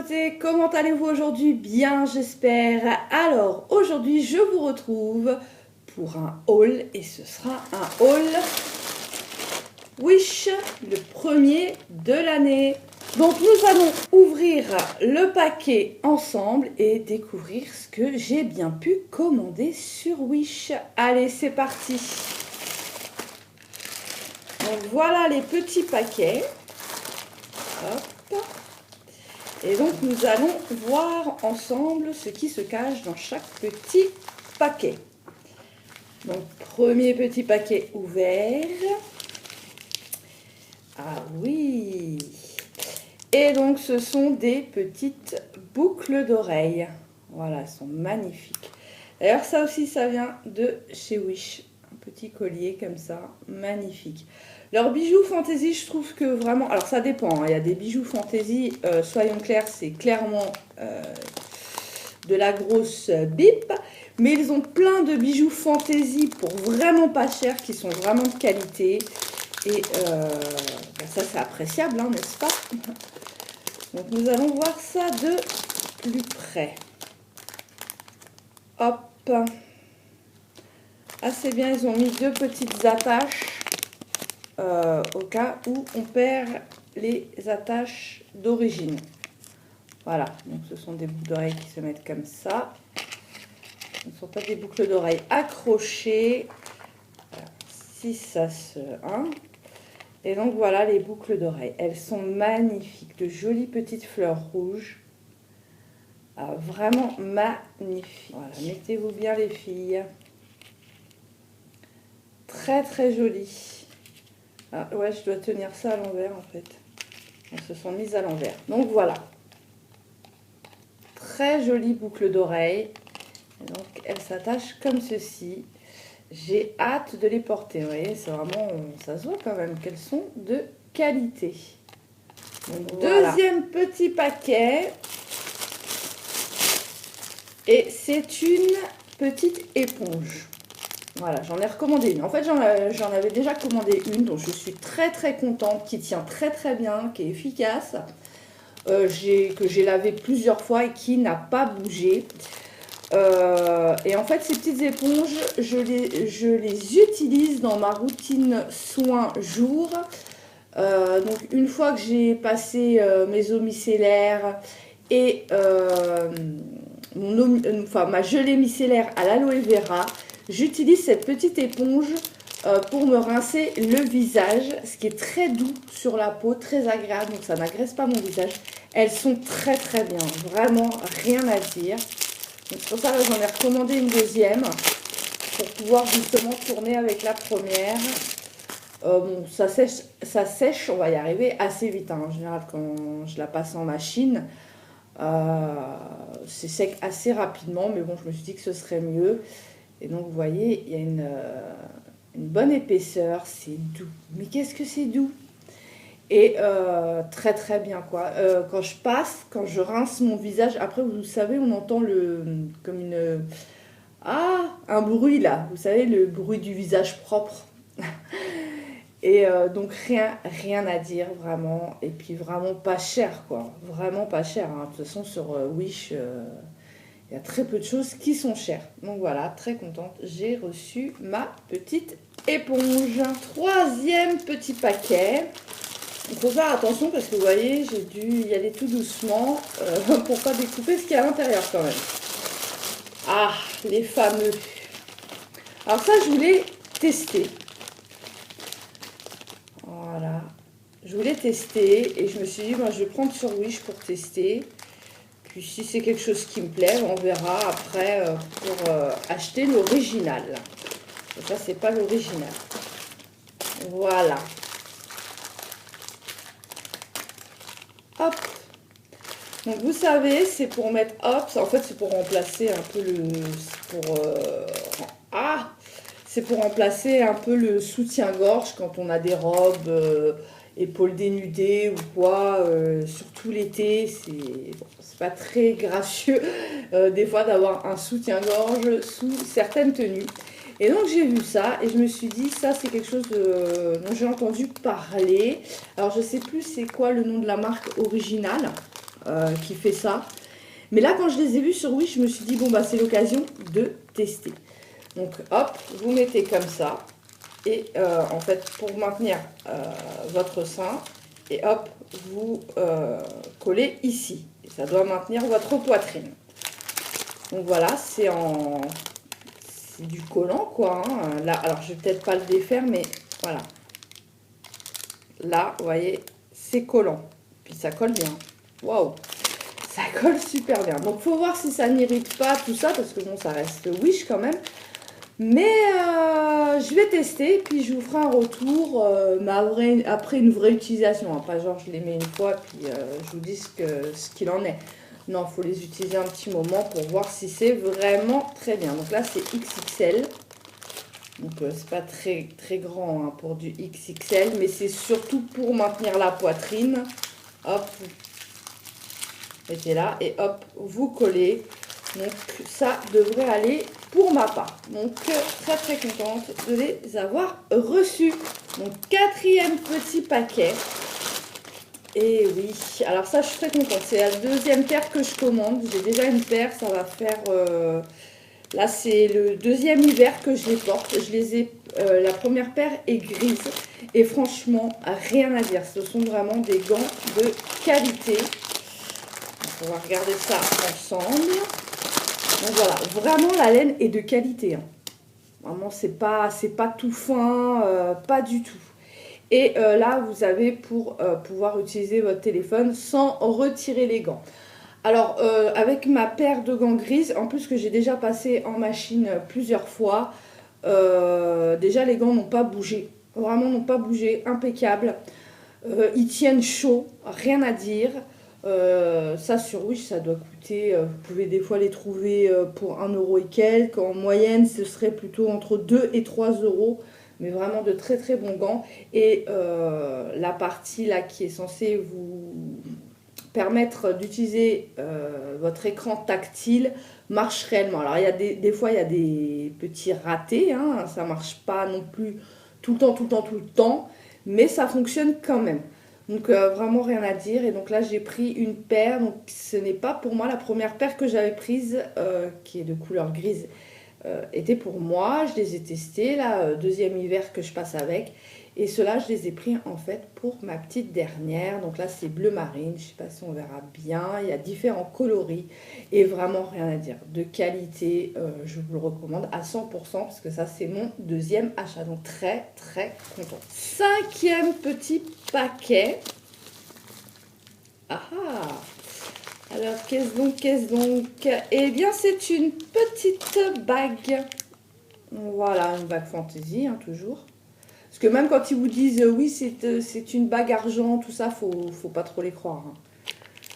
beauté, comment allez-vous aujourd'hui? Bien, j'espère. Alors, aujourd'hui, je vous retrouve pour un haul et ce sera un haul Wish, le premier de l'année. Donc, nous allons ouvrir le paquet ensemble et découvrir ce que j'ai bien pu commander sur Wish. Allez, c'est parti. Donc, voilà les petits paquets. Hop. Et donc, nous allons voir ensemble ce qui se cache dans chaque petit paquet. Donc, premier petit paquet ouvert. Ah oui! Et donc, ce sont des petites boucles d'oreilles. Voilà, elles sont magnifiques. D'ailleurs, ça aussi, ça vient de chez Wish. Un petit collier comme ça, magnifique. Leurs bijoux fantaisie, je trouve que vraiment... Alors, ça dépend. Il y a des bijoux fantaisie, soyons clairs, c'est clairement de la grosse bip. Mais ils ont plein de bijoux fantaisie pour vraiment pas cher, qui sont vraiment de qualité. Et ça, c'est appréciable, hein, n'est-ce pas? Donc, nous allons voir ça de plus près. Hop. Assez bien, ils ont mis deux petites attaches au cas où on perd les attaches d'origine. Voilà, donc ce sont des boucles d'oreilles qui se mettent comme ça. Ce ne sont pas des boucles d'oreilles accrochées. Voilà, 6 à ce 1. Et donc voilà les boucles d'oreilles. Elles sont magnifiques, de jolies petites fleurs rouges. Ah, vraiment magnifiques. Voilà, mettez-vous bien les filles. Très très jolies. Ah ouais, je dois tenir ça à l'envers en fait. Elles se sont mises à l'envers. Donc voilà. Très jolies boucles d'oreilles. Donc elles s'attachent comme ceci. J'ai hâte de les porter. Vous voyez, c'est vraiment, ça se voit quand même qu'elles sont de qualité. Donc, voilà. Deuxième petit paquet. Et c'est une petite éponge. Voilà, j'en ai recommandé une. En fait, j'en avais déjà commandé une, dont je suis très très contente, qui tient très très bien, qui est efficace, que j'ai lavé plusieurs fois et qui n'a pas bougé. Et en fait, ces petites éponges, je les utilise dans ma routine soins jour. Donc, une fois que j'ai passé mes eaux micellaires et ma gelée micellaire à l'aloe vera, j'utilise cette petite éponge pour me rincer le visage, ce qui est très doux sur la peau, très agréable, donc ça n'agresse pas mon visage. Elles sont très très bien, vraiment rien à dire. C'est pour ça que j'en ai recommandé une deuxième, pour pouvoir justement tourner avec la première. Bon, ça sèche, on va y arriver assez vite, hein. En général, quand je la passe en machine, c'est sec assez rapidement, mais bon, je me suis dit que ce serait mieux. Et donc, vous voyez, il y a une bonne épaisseur, c'est doux. Mais qu'est-ce que c'est doux! Et très très bien, quoi. Quand je rince mon visage, après, vous savez, on entend un bruit là, vous savez, le bruit du visage propre. Et donc rien à dire vraiment, et puis vraiment pas cher, quoi, vraiment pas cher, hein. De toute façon sur Wish, il y a très peu de choses qui sont chères. Donc voilà, très contente, j'ai reçu ma petite éponge. Troisième petit paquet. Il faut faire attention parce que vous voyez, j'ai dû y aller tout doucement pour pas découper ce qu'il y a à l'intérieur quand même. Ah, les fameux. Alors ça, je voulais tester. Voilà, je voulais tester et je me suis dit, moi je vais prendre sur Wish pour tester. Puis si c'est quelque chose qui me plaît, on verra après pour acheter l'original. Ça, c'est pas l'original. Voilà. Hop. Donc vous savez, c'est pour mettre, hop, en fait c'est pour remplacer un peu c'est pour remplacer un peu le soutien-gorge quand on a des robes, épaules dénudées ou quoi, surtout l'été, c'est pas très gracieux des fois d'avoir un soutien-gorge sous certaines tenues. Et donc j'ai vu ça et je me suis dit, ça c'est quelque chose dont j'ai entendu parler. Alors je sais plus c'est quoi le nom de la marque originale. qui fait ça. Mais là, quand je les ai vus sur Wish, je me suis dit, bon, bah, c'est l'occasion de tester. Donc, hop, vous mettez comme ça. Et en fait, pour maintenir votre sein, et hop, vous collez ici. Et ça doit maintenir votre poitrine. Donc voilà, c'est du collant, quoi. Hein. Là, alors, je vais peut-être pas le défaire, mais voilà. Là, vous voyez, c'est collant. Puis ça colle bien. Waouh! Ça colle super bien. Donc, faut voir si ça n'irrite pas tout ça, parce que bon, ça reste Wish quand même. Mais je vais tester, puis je vous ferai un retour après une vraie utilisation. Hein. Pas genre je les mets une fois, puis je vous dis ce qu'il en est. Non, il faut les utiliser un petit moment pour voir si c'est vraiment très bien. Donc là, c'est XXL. Donc c'est pas très, très grand hein, pour du XXL, mais c'est surtout pour maintenir la poitrine. Hop, vous mettez là et hop, vous collez. Donc ça devrait aller pour ma part. Donc très très contente de les avoir reçus. Donc 4e petit paquet. Et oui, alors ça je suis très contente. C'est la 2e paire que je commande. J'ai déjà une paire, ça va faire... là c'est le 2e hiver que je les porte. Je les ai... la première paire est grise. Et franchement, rien à dire. Ce sont vraiment des gants de qualité. Donc, on va regarder ça ensemble. Donc voilà, vraiment la laine est de qualité. Hein. Vraiment, c'est pas tout fin, pas du tout. Et là, vous avez pour pouvoir utiliser votre téléphone sans retirer les gants. Alors, avec ma paire de gants grises, en plus que j'ai déjà passé en machine plusieurs fois, déjà les gants n'ont pas bougé. Vraiment n'ont pas bougé, impeccable. Ils tiennent chaud, rien à dire. Ça sur Wish ça doit coûter, vous pouvez des fois les trouver pour 1 euro et quelques, en moyenne ce serait plutôt entre 2 et 3 euros, mais vraiment de très très bons gants. Et la partie là qui est censée vous permettre d'utiliser votre écran tactile marche réellement. Alors il y a des fois il y a des petits ratés, hein, ça marche pas non plus tout le temps, mais ça fonctionne quand même. Donc vraiment rien à dire. Et donc là j'ai pris une paire. Donc ce n'est pas pour moi la première paire que j'avais prise qui est de couleur grise. Était pour moi. Je les ai testés là, 2e hiver que je passe avec. Et ceux-là je les ai pris en fait pour ma petite dernière. Donc là c'est bleu marine. Je ne sais pas si on verra bien. Il y a différents coloris. Et vraiment rien à dire. De qualité, je vous le recommande à 100% parce que ça c'est mon 2e achat. Donc très très content. 5e petit paquet. Ah ah. Alors qu'est-ce donc? Eh bien c'est une petite bague. Voilà, une bague fantaisie, hein, toujours. Parce que même quand ils vous disent oui c'est une bague argent, tout ça, faut pas trop les croire. Hein.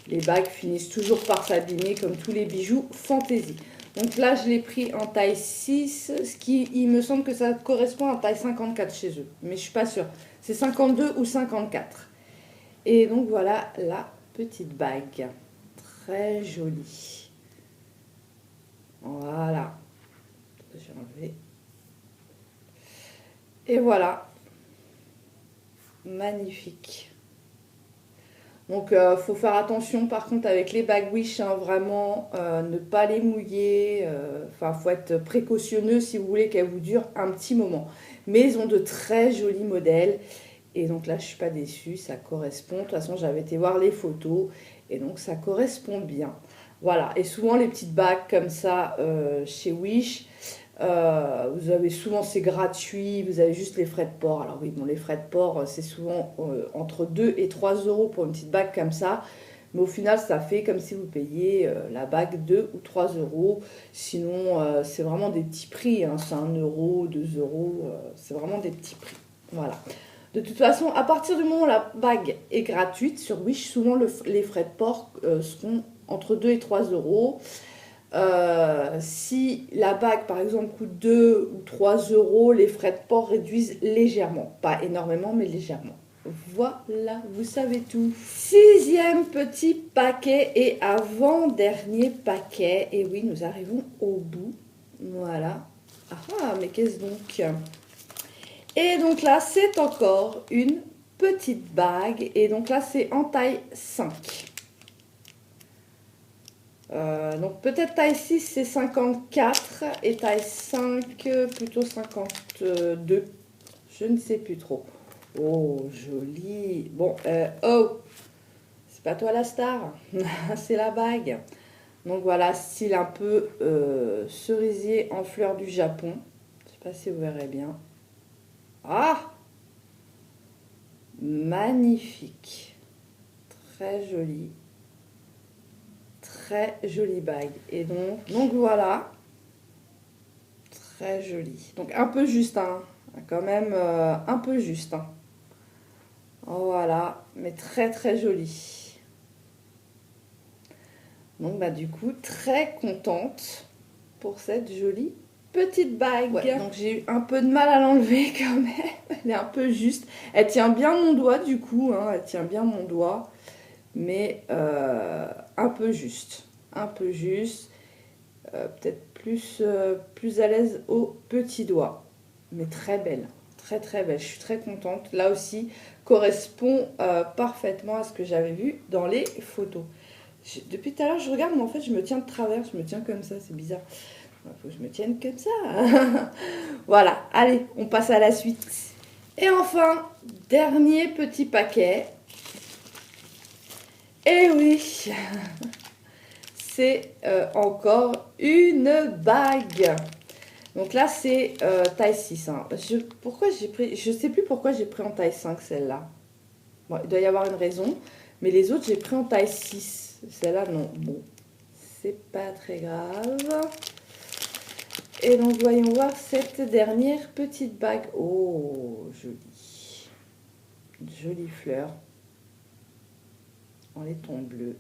Les bagues finissent toujours par s'abîmer comme tous les bijoux fantaisie. Donc là, je l'ai pris en taille 6, il me semble que ça correspond à taille 54 chez eux. Mais je suis pas sûre. C'est 52 ou 54. Et donc voilà la petite bague. Très jolie. Voilà. Je vais enlever. Et voilà. Magnifique. Donc, faut faire attention par contre avec les bagues Wish, hein, vraiment, ne pas les mouiller. Enfin, faut être précautionneux si vous voulez qu'elles vous durent un petit moment. Mais ils ont de très jolis modèles. Et donc là, je ne suis pas déçue, ça correspond. De toute façon, j'avais été voir les photos. Et donc, ça correspond bien. Voilà. Et souvent, les petites bagues comme ça chez Wish, vous avez souvent, c'est gratuit, vous avez juste les frais de port. Alors oui, bon, les frais de port, c'est souvent entre 2 et 3 euros pour une petite bague comme ça. Mais au final, ça fait comme si vous payiez la bague 2 ou 3 euros. Sinon, c'est vraiment des petits prix. Hein. C'est 1 euro, 2 euros. C'est vraiment des petits prix. Voilà. De toute façon, à partir du moment où la bague est gratuite, sur Wish, souvent les frais de port seront entre 2 et 3 euros. Si la bague par exemple coûte 2 ou 3 euros, les frais de port réduisent légèrement. Pas énormément, mais légèrement. Voilà, vous savez tout. 6e petit paquet et avant-dernier paquet. Et oui, nous arrivons au bout. Voilà. Ah, mais qu'est-ce donc? Et donc là, c'est encore une petite bague. Et donc là, c'est en taille 5. Donc peut-être taille 6 c'est 54 et taille 5 plutôt 52. Je ne sais plus trop. Oh, joli. Bon, oh, c'est pas toi la star, c'est la bague. Donc voilà, style un peu cerisier en fleurs du Japon. Je sais pas si vous verrez bien. Ah, magnifique. Très joli. Très jolie bague. Et donc voilà. Très joli. Donc un peu juste, hein. Quand même un peu juste. Hein. Voilà. Mais très très joli. Donc bah du coup, très contente pour cette jolie petite bague. Ouais, donc j'ai eu un peu de mal à l'enlever quand même. Elle est un peu juste. Elle tient bien mon doigt du coup. Hein. Elle tient bien mon doigt. Mais un peu juste. Un peu juste. Peut-être plus à l'aise au petit doigt. Mais très belle. Très très belle. Je suis très contente. Là aussi, correspond parfaitement à ce que j'avais vu dans les photos. Depuis tout à l'heure, je regarde, mais en fait, je me tiens de travers. Je me tiens comme ça. C'est bizarre. Il faut que je me tienne comme ça. Voilà. Allez, on passe à la suite. Et enfin, dernier petit paquet. Et oui, c'est encore une bague. Donc là, c'est taille 6. Hein. Je sais plus pourquoi j'ai pris en taille 5 celle-là. Bon, il doit y avoir une raison. Mais les autres, j'ai pris en taille 6. Celle-là, non. Bon, c'est pas très grave. Et donc, voyons voir cette dernière petite bague. Oh, jolie. Jolie fleur. En laiton bleu.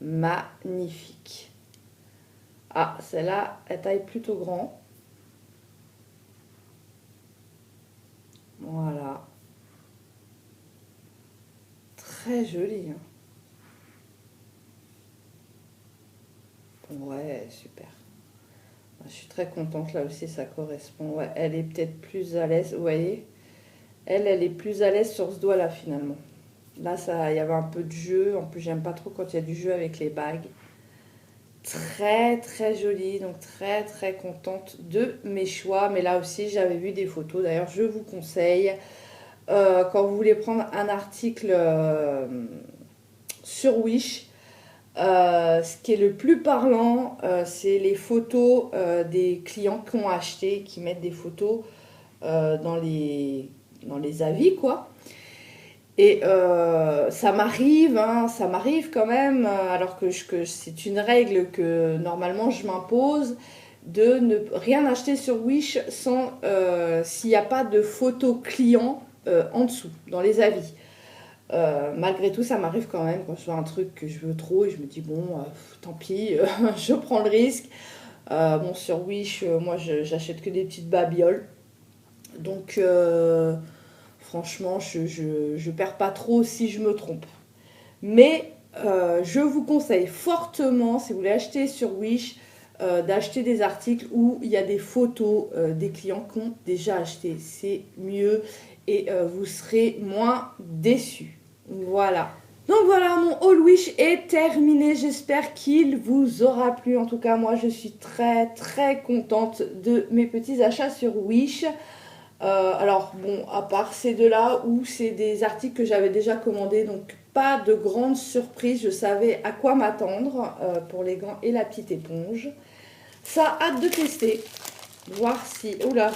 Magnifique. Ah, celle-là, elle taille plutôt grand. Voilà. Très jolie. Hein. Ouais, super. Je suis très contente, là aussi, ça correspond. Ouais, elle est peut-être plus à l'aise, vous voyez. Elle est plus à l'aise sur ce doigt-là, finalement. Là, il y avait un peu de jeu. En plus, j'aime pas trop quand il y a du jeu avec les bagues. Très, très jolie. Donc, très, très contente de mes choix. Mais là aussi, j'avais vu des photos. D'ailleurs, je vous conseille, quand vous voulez prendre un article sur Wish, ce qui est le plus parlant, c'est les photos des clients qui ont acheté, qui mettent des photos dans les avis, quoi. Et ça m'arrive quand même, alors que c'est une règle que normalement je m'impose, de ne rien acheter sur Wish sans s'il n'y a pas de photo client en dessous, dans les avis. Malgré tout, ça m'arrive quand même quand je vois un truc que je veux trop et je me dis bon, tant pis, je prends le risque. Bon, sur Wish, moi j'achète que des petites babioles. Donc franchement, je perds pas trop si je me trompe. Mais je vous conseille fortement, si vous voulez acheter sur Wish, d'acheter des articles où il y a des photos des clients qui ont déjà acheté. C'est mieux et vous serez moins déçus. Voilà. Donc voilà, mon haul Wish est terminé. J'espère qu'il vous aura plu. En tout cas, moi, je suis très, très contente de mes petits achats sur Wish. Alors, bon, à part ces deux-là, où c'est des articles que j'avais déjà commandés, donc pas de grande surprise. Je savais à quoi m'attendre pour les gants et la petite éponge. Ça, hâte de tester. Voir si... Oula.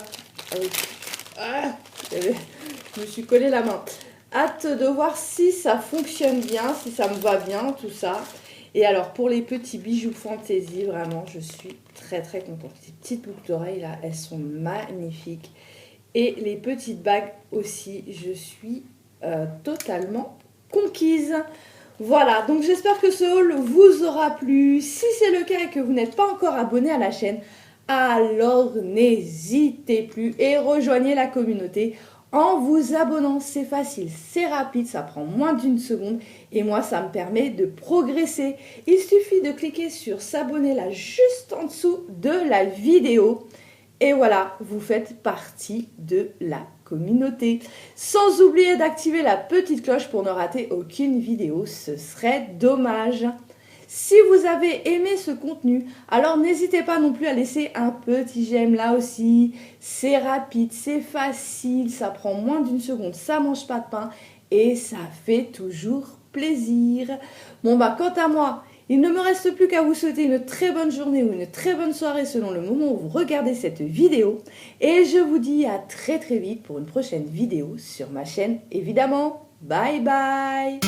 Je me suis collé la main. Hâte de voir si ça fonctionne bien, si ça me va bien, tout ça. Et alors, pour les petits bijoux fantaisie, vraiment, je suis très, très contente. Ces petites boucles d'oreilles, là, elles sont magnifiques. Et les petites bagues aussi, je suis totalement conquise. Voilà, donc j'espère que ce haul vous aura plu. Si c'est le cas et que vous n'êtes pas encore abonné à la chaîne, alors n'hésitez plus et rejoignez la communauté en vous abonnant. C'est facile, c'est rapide, ça prend moins d'une seconde et moi ça me permet de progresser. Il suffit de cliquer sur s'abonner là juste en dessous de la vidéo. Et voilà, vous faites partie de la communauté. Sans oublier d'activer la petite cloche pour ne rater aucune vidéo, ce serait dommage. Si vous avez aimé ce contenu, alors n'hésitez pas non plus à laisser un petit j'aime là aussi. C'est rapide, c'est facile, ça prend moins d'une seconde, ça mange pas de pain et ça fait toujours plaisir. Bon bah quant à moi, il ne me reste plus qu'à vous souhaiter une très bonne journée ou une très bonne soirée selon le moment où vous regardez cette vidéo. Et je vous dis à très vite pour une prochaine vidéo sur ma chaîne évidemment. Bye bye!